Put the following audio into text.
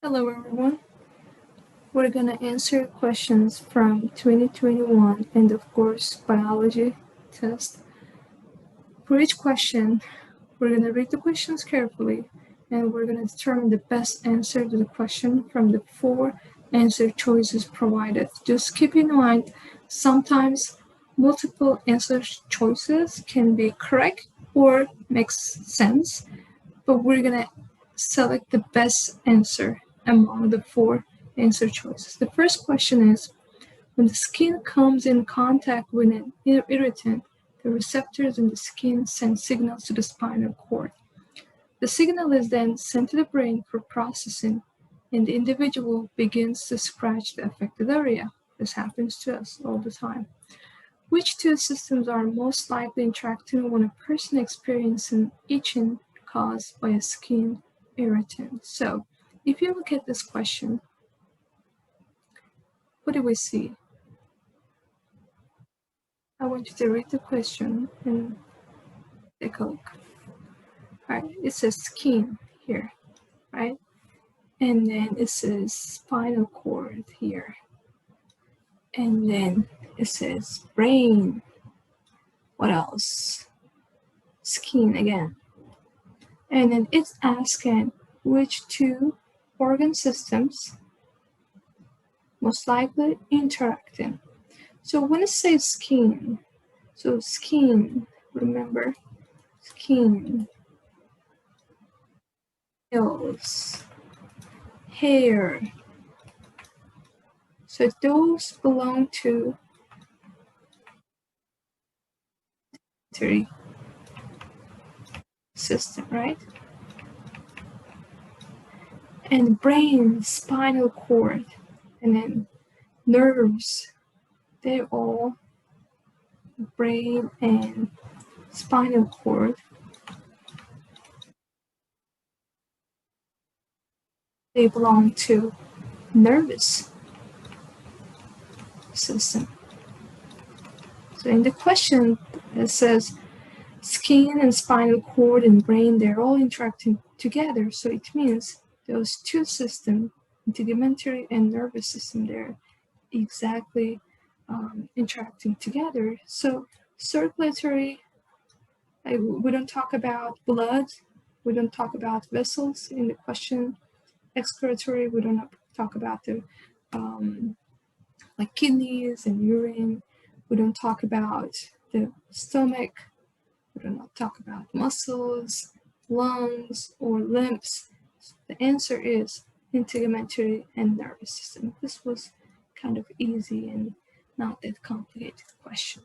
Hello everyone. We're gonna answer questions from 2021 and of course biology test. For each question, we're gonna read the questions carefully and we're gonna determine the best answer to the question from the 4 answer choices provided. Just keep in mind, sometimes multiple answer choices can be correct or makes sense, but we're gonna select the best answer among the 4 answer choices. The first question is, when the skin comes in contact with an irritant, the receptors in the skin send signals to the spinal cord. The signal is then sent to the brain for processing, and the individual begins to scratch the affected area. This happens to us all the time. Which two systems are most likely interacting when a person experiencing itching caused by a skin irritant? So, if you look at this question, what do we see? I want you to read the question and take a look. All right, it says skin here, right? And then it says spinal cord here. And then it says brain. What else? Skin again. And then it's asking which two organ systems most likely interacting. So when it says skin, so skin, remember, skin, nails, hair. So those belong to the system, right? And brain, spinal cord, and then nerves, they're all brain and spinal cord. They belong to nervous system. So in the question, it says skin and spinal cord and brain, they're all interacting together. So it means those two systems, integumentary and nervous system, they're exactly interacting together. So circulatory, we don't talk about blood, we don't talk about vessels in the question. Excretory, we don't talk about the like kidneys and urine. We don't talk about the stomach. We do not talk about muscles, lungs, or limbs. The answer is integumentary and nervous system. This was kind of easy and not that complicated question.